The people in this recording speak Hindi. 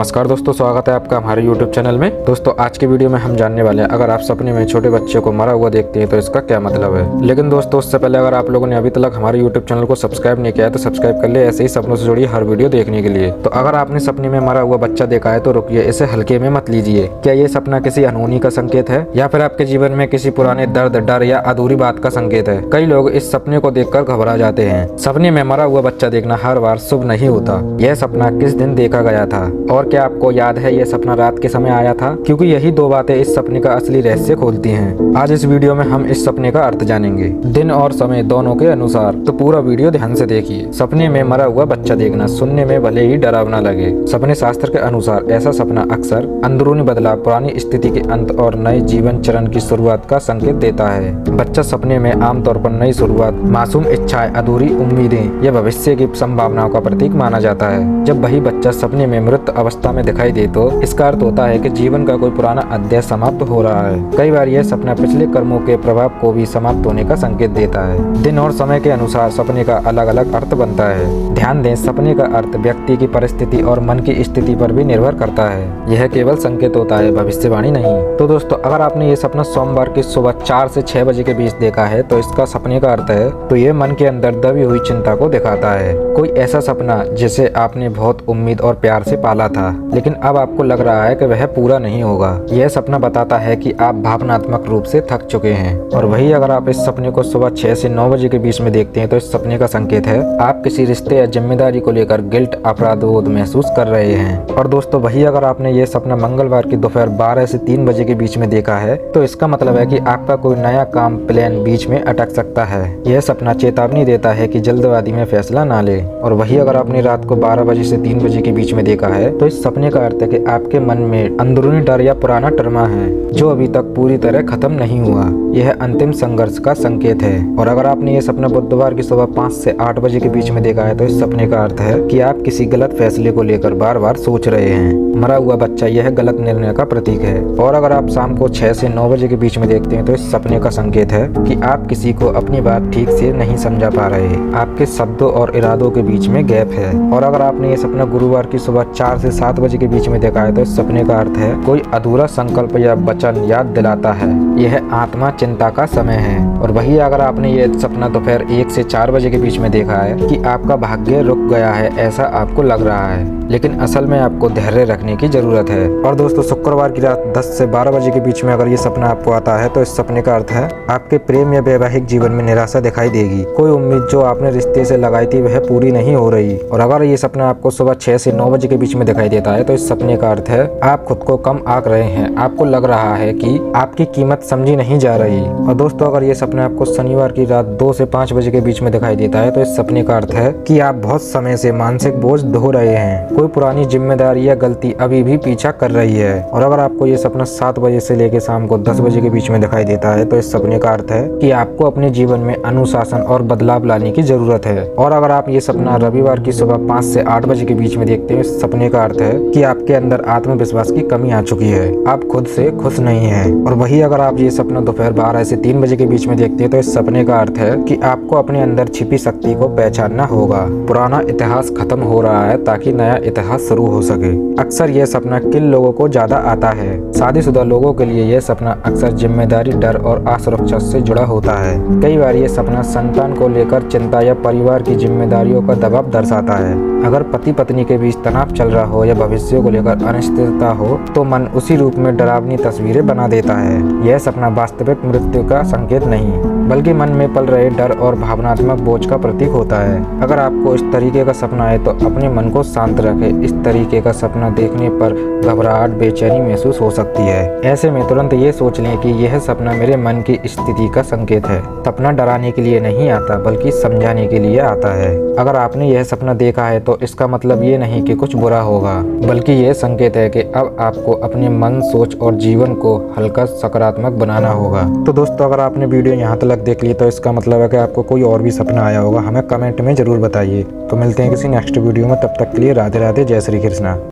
नमस्कार दोस्तों, स्वागत है आपका हमारे YouTube चैनल में। दोस्तों आज की वीडियो में हम जानने वाले हैं, अगर आप सपने में छोटे बच्चे को मरा हुआ देखते हैं तो इसका क्या मतलब है। लेकिन दोस्तों उससे पहले अगर आप लोगों ने अभी तक हमारे YouTube चैनल को सब्सक्राइब नहीं किया है तो सब्सक्राइब कर ले, ऐसे ही सपनों से जुड़ी हर वीडियो देखने के लिए। तो अगर आपने सपने में मरा हुआ बच्चा देखा है तो रुकिए, इसे हल्के में मत लीजिए। क्या ये सपना किसी अनहोनी का संकेत है या फिर आपके जीवन में किसी पुराने दर्द, डर या अधूरी बात का संकेत है। कई लोग इस सपने को देखकर घबरा जाते हैं। सपने में मरा हुआ बच्चा देखना हर बार शुभ नहीं होता। यह सपना किस दिन देखा गया था और क्या आपको याद है यह सपना रात के समय आया था, क्योंकि यही दो बातें इस सपने का असली रहस्य खोलती हैं। आज इस वीडियो में हम इस सपने का अर्थ जानेंगे, दिन और समय दोनों के अनुसार। तो पूरा वीडियो ध्यान से देखिए। सपने में मरा हुआ बच्चा देखना सुनने में भले ही डरावना लगे, सपने शास्त्र के अनुसार ऐसा सपना अक्सर अंदरूनी बदलाव, पुरानी स्थिति के अंत और नए जीवन चरण की शुरुआत का संकेत देता है। बच्चा सपने में आमतौर पर नई शुरुआत, मासूम इच्छाएं, अधूरी उम्मीदें या भविष्य की संभावनाओं का प्रतीक माना जाता है। जब वही बच्चा सपने में मृत अवस्था में दिखाई दे तो इसका अर्थ होता है कि जीवन का कोई पुराना अध्याय समाप्त हो रहा है। कई बार यह सपना पिछले कर्मों के प्रभाव को भी समाप्त होने का संकेत देता है। दिन और समय के अनुसार सपने का अलग अलग अर्थ बनता है। ध्यान दें, सपने का अर्थ व्यक्ति की परिस्थिति और मन की स्थिति पर भी निर्भर करता है। यह केवल संकेत होता है, भविष्यवाणी नहीं। तो दोस्तों अगर आपने ये सपना सोमवार की सुबह 4 से 6 बजे के बीच देखा है तो इसका सपने का अर्थ है तो ये मन के अंदर दबी हुई चिंता को दिखाता है। कोई ऐसा सपना जिसे आपने बहुत उम्मीद और प्यार से पाला था, लेकिन अब आपको लग रहा है कि वह पूरा नहीं होगा। यह सपना बताता है कि आप भावनात्मक रूप से थक चुके हैं। और वही अगर आप इस सपने को सुबह 6 से 9 बजे के बीच में देखते हैं तो इस सपने का संकेत है आप किसी रिश्ते या जिम्मेदारी को लेकर गिल्ट, अपराधबोध महसूस कर रहे हैं। और दोस्तों वही अगर आपने ये सपना मंगलवार की दोपहर 12 से 3 बजे के बीच में देखा है तो इसका मतलब है कि आपका कोई नया काम, प्लान बीच में अटक सकता है। यह सपना चेतावनी देता है कि जल्दबाजी में फैसला ना ले। और वही अगर आपने रात को 12 बजे से 3 बजे के बीच में देखा है तो इस सपने का अर्थ है कि आपके मन में अंदरूनी डर या पुराना ट्रमा है जो अभी तक पूरी तरह खत्म नहीं हुआ। यह अंतिम संघर्ष का संकेत है। और अगर आपने ये सपना बुधवार की सुबह 5 से 8 बजे के बीच में देखा है तो इस सपने का अर्थ है कि आप किसी गलत फैसले को लेकर बार बार सोच रहे हैं। मरा हुआ बच्चा यह गलत निर्णय का प्रतीक है। और अगर आप शाम को 6 से 9 बजे के बीच में देखते हैं तो इस सपने का संकेत है कि आप किसी को अपनी बात ठीक से नहीं समझा पा रहे, आपके शब्दों और इरादों के बीच में गैप है। और अगर आपने ये सपना गुरुवार की सुबह 4 से 7 बजे के बीच में देखा है तो इस सपने का अर्थ है कोई अधूरा संकल्प या वचन याद दिलाता है। यह आत्मा चिंता का समय है। और वही अगर आपने ये सपना दोपहर 1 से 4 बजे के बीच में देखा है कि आपका भाग्य रुक गया है, ऐसा आपको लग रहा है, लेकिन असल में आपको धैर्य रखने की जरूरत है। और दोस्तों शुक्रवार की रात 10 से 12 बजे के बीच में अगर ये सपना आपको आता है तो इस सपने का अर्थ है आपके प्रेम या वैवाहिक जीवन में निराशा दिखाई देगी। कोई उम्मीद जो आपने रिश्ते से लगाई थी वह पूरी नहीं हो रही। और अगर ये सपना आपको सुबह 6 से 9 बजे के बीच में दिखाई देता है तो इस सपने का अर्थ है आप खुद को कम आंक रहे हैं, आपको लग रहा है कि आपकी कीमत समझी नहीं जा रही। और दोस्तों अगर ये सपना आपको शनिवार की रात 2 से 5 बजे के बीच में दिखाई देता है तो इस सपने का अर्थ है कि आप बहुत समय से मानसिक बोझ ढो रहे हैं, कोई पुरानी जिम्मेदारी या गलती अभी भी पीछा कर रही है। और अगर आपको ये सपना 7 बजे से लेकर शाम को 10 बजे के बीच में दिखाई देता है तो इस सपने का अर्थ है कि आपको अपने जीवन में अनुशासन और बदलाव लाने की जरूरत है। और अगर आप ये सपना रविवार की सुबह 5 से 8 बजे के बीच में देखते हैं इस सपने का अर्थ है कि आपके अंदर आत्मविश्वास की कमी आ चुकी है, आप खुद से खुश नहीं हैं। और वही अगर आप ये सपना दोपहर 12 से 3 बजे के बीच में देखते हैं तो इस सपने का अर्थ है कि आपको अपने अंदर छिपी शक्ति को पहचानना होगा। पुराना इतिहास खत्म हो रहा है ताकि नया इतिहास शुरू हो सके। अक्सर यह सपना किन लोगों को ज्यादा आता है? शादीशुदा लोगों के लिए यह सपना अक्सर जिम्मेदारी, डर और असुरक्षा से जुड़ा होता है। कई बार यह सपना संतान को लेकर चिंता या परिवार की जिम्मेदारियों का दबाव दर्शाता है। अगर पति पत्नी के बीच तनाव चल रहा हो या भविष्य को लेकर अनिश्चितता हो तो मन उसी रूप में डरावनी तस्वीरें बना देता है। यह सपना वास्तविक मृत्यु का संकेत नहीं बल्कि मन में पल रहे डर और भावनात्मक बोझ का प्रतीक होता है। अगर आपको इस तरीके का सपना है तो अपने मन को शांत रखें। इस तरीके का सपना देखने पर घबराहट, बेचैनी महसूस हो सकती है। ऐसे में तुरंत ये सोच लें कि यह सपना मेरे मन की स्थिति का संकेत है। सपना डराने के लिए नहीं आता बल्कि समझाने के लिए आता है। अगर आपने यह सपना देखा है तो इसका मतलब ये नहीं कि कुछ बुरा होगा, बल्कि यह संकेत है कि अब आपको अपने मन, सोच और जीवन को हल्का सकारात्मक बनाना होगा। तो दोस्तों अगर आपने वीडियो यहाँ तक देख ली तो इसका मतलब है कि आपको कोई और भी सपना आया होगा, हमें कमेंट में जरूर बताइए। तो मिलते हैं किसी नेक्स्ट वीडियो में, तब तक के लिए राधे राधे, जय श्री कृष्णा।